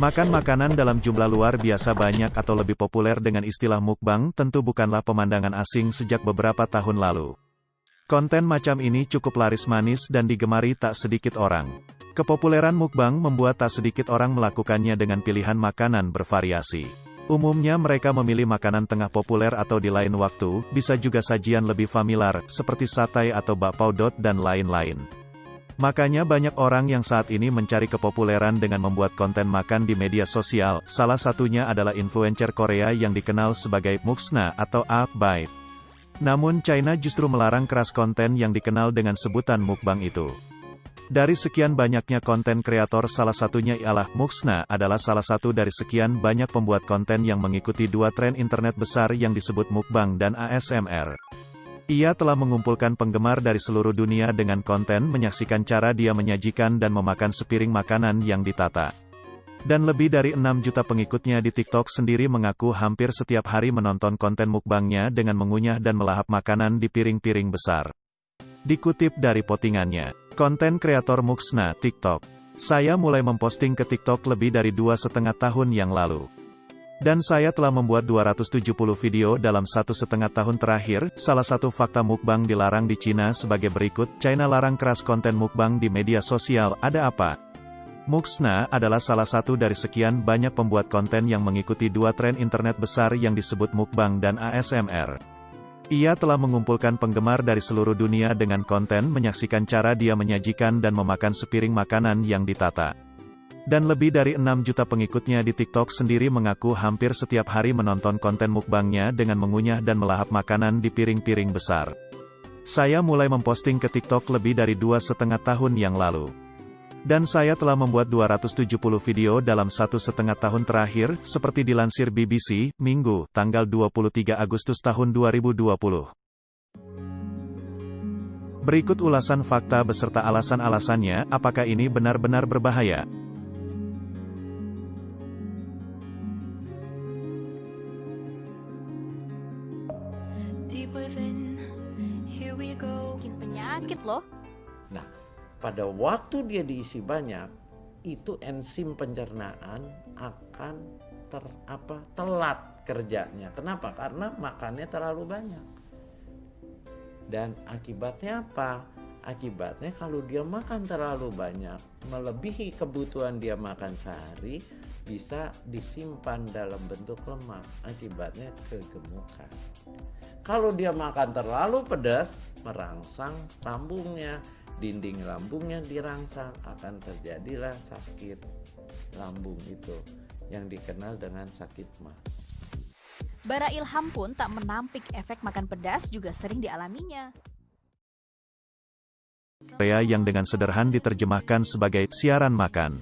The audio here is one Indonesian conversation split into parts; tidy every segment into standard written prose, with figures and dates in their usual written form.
Makan makanan dalam jumlah luar biasa banyak atau lebih populer dengan istilah mukbang tentu bukanlah pemandangan asing sejak beberapa tahun lalu. Konten macam ini cukup laris manis dan digemari tak sedikit orang. Kepopuleran mukbang membuat tak sedikit orang melakukannya dengan pilihan makanan bervariasi. Umumnya mereka memilih makanan tengah populer atau di lain waktu, bisa juga sajian lebih familiar, seperti satay atau bakpao dan lain-lain. Makanya banyak orang yang saat ini mencari kepopuleran dengan membuat konten makan di media sosial, salah satunya adalah influencer Korea yang dikenal sebagai Muxna atau A-Bite. Namun China justru melarang keras konten yang dikenal dengan sebutan mukbang itu. Dari sekian banyaknya konten kreator salah satunya ialah Muxna adalah salah satu dari sekian banyak pembuat konten yang mengikuti dua tren internet besar yang disebut mukbang dan ASMR. Ia telah mengumpulkan penggemar dari seluruh dunia dengan konten menyaksikan cara dia menyajikan dan memakan sepiring makanan yang ditata. Dan lebih dari 6 juta pengikutnya di TikTok sendiri mengaku hampir setiap hari menonton konten mukbangnya dengan mengunyah dan melahap makanan di piring-piring besar. Dikutip dari postingannya, konten kreator Muxna TikTok. Saya mulai memposting ke TikTok lebih dari 2,5 tahun yang lalu. Dan saya telah membuat 270 video dalam 1,5 tahun terakhir. Salah satu fakta mukbang dilarang di Cina sebagai berikut. China larang keras konten mukbang di media sosial. Ada apa? Muxna adalah salah satu dari sekian banyak pembuat konten yang mengikuti dua tren internet besar yang disebut mukbang dan ASMR. Ia telah mengumpulkan penggemar dari seluruh dunia dengan konten menyaksikan cara dia menyajikan dan memakan sepiring makanan yang ditata. Dan lebih dari 6 juta pengikutnya di TikTok sendiri mengaku hampir setiap hari menonton konten mukbangnya dengan mengunyah dan melahap makanan di piring-piring besar. Saya mulai memposting ke TikTok lebih dari 2,5 tahun yang lalu. Dan saya telah membuat 270 video dalam 1,5 tahun terakhir, seperti dilansir BBC, Minggu, tanggal 23 Agustus tahun 2020. Berikut ulasan fakta beserta alasan-alasannya, apakah ini benar-benar berbahaya? Bikin penyakit loh. Nah, pada waktu dia diisi banyak, itu enzim pencernaan akan telat kerjanya. Kenapa? Karena makannya terlalu banyak. Dan akibatnya apa? Akibatnya kalau dia makan terlalu banyak, melebihi kebutuhan dia makan sehari, bisa disimpan dalam bentuk lemak. Akibatnya kegemukan. Kalau dia makan terlalu pedas, merangsang lambungnya, dinding lambungnya dirangsang, akan terjadilah sakit lambung itu, yang dikenal dengan sakit MA. Bara Ilham pun tak menampik efek makan pedas juga sering dialaminya. Korea yang dengan sederhana diterjemahkan sebagai siaran makan.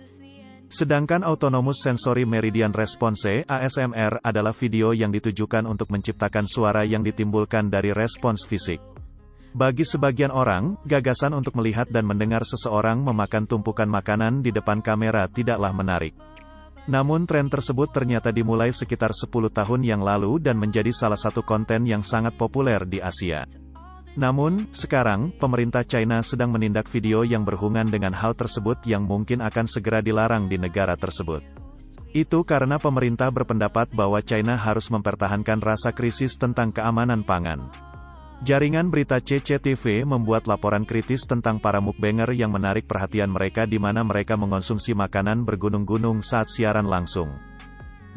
Sedangkan Autonomous Sensory Meridian Response (ASMR) adalah video yang ditujukan untuk menciptakan suara yang ditimbulkan dari respons fisik. Bagi sebagian orang, gagasan untuk melihat dan mendengar seseorang memakan tumpukan makanan di depan kamera tidaklah menarik. Namun tren tersebut ternyata dimulai sekitar 10 tahun yang lalu dan menjadi salah satu konten yang sangat populer di Asia. Namun, sekarang, pemerintah China sedang menindak video yang berhubungan dengan hal tersebut yang mungkin akan segera dilarang di negara tersebut. Itu karena pemerintah berpendapat bahwa China harus mempertahankan rasa krisis tentang keamanan pangan. Jaringan berita CCTV membuat laporan kritis tentang para mukbanger yang menarik perhatian mereka di mana mereka mengonsumsi makanan bergunung-gunung saat siaran langsung.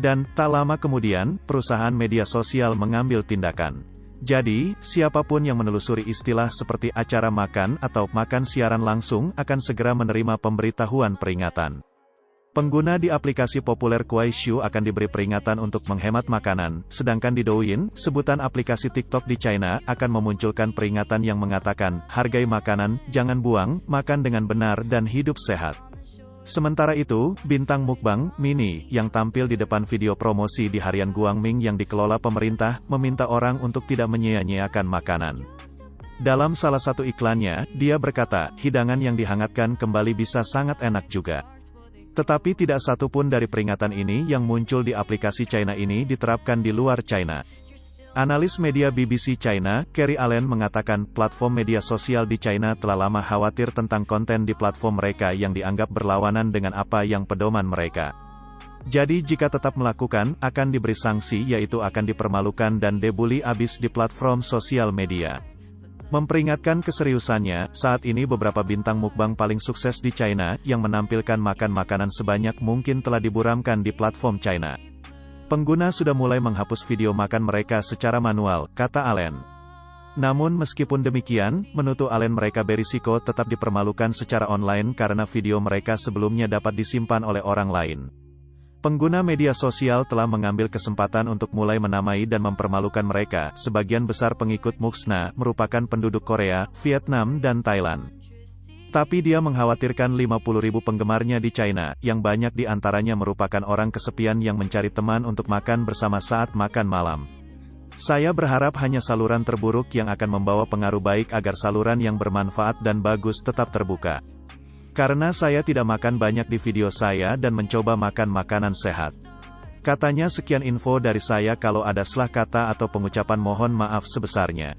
Dan, tak lama kemudian, perusahaan media sosial mengambil tindakan. Jadi, siapapun yang menelusuri istilah seperti acara makan atau makan siaran langsung akan segera menerima pemberitahuan peringatan. Pengguna di aplikasi populer Kuaishou akan diberi peringatan untuk menghemat makanan, sedangkan di Douyin, sebutan aplikasi TikTok di China, akan memunculkan peringatan yang mengatakan, hargai makanan, jangan buang, makan dengan benar dan hidup sehat. Sementara itu, bintang mukbang, Mini, yang tampil di depan video promosi di harian Guangming yang dikelola pemerintah, meminta orang untuk tidak menyia-nyiakan makanan. Dalam salah satu iklannya, dia berkata, hidangan yang dihangatkan kembali bisa sangat enak juga. Tetapi tidak satu pun dari peringatan ini yang muncul di aplikasi China ini diterapkan di luar China. Analis media BBC China, Kerry Allen mengatakan platform media sosial di China telah lama khawatir tentang konten di platform mereka yang dianggap berlawanan dengan apa yang pedoman mereka. Jadi jika tetap melakukan, akan diberi sanksi yaitu akan dipermalukan dan dibully abis di platform sosial media. Memperingatkan keseriusannya, saat ini beberapa bintang mukbang paling sukses di China, yang menampilkan makan makanan sebanyak mungkin telah diburamkan di platform China. Pengguna sudah mulai menghapus video makan mereka secara manual, kata Allen. Namun meskipun demikian, menurut Allen mereka berisiko tetap dipermalukan secara online karena video mereka sebelumnya dapat disimpan oleh orang lain. Pengguna media sosial telah mengambil kesempatan untuk mulai menamai dan mempermalukan mereka. Sebagian besar pengikut Muxna merupakan penduduk Korea, Vietnam dan Thailand. Tapi dia mengkhawatirkan 50.000 penggemarnya di China, yang banyak di antaranya merupakan orang kesepian yang mencari teman untuk makan bersama saat makan malam. Saya berharap hanya saluran terburuk yang akan membawa pengaruh baik agar saluran yang bermanfaat dan bagus tetap terbuka. Karena saya tidak makan banyak di video saya dan mencoba makan makanan sehat. Katanya sekian info dari saya, kalau ada salah kata atau pengucapan mohon maaf sebesarnya.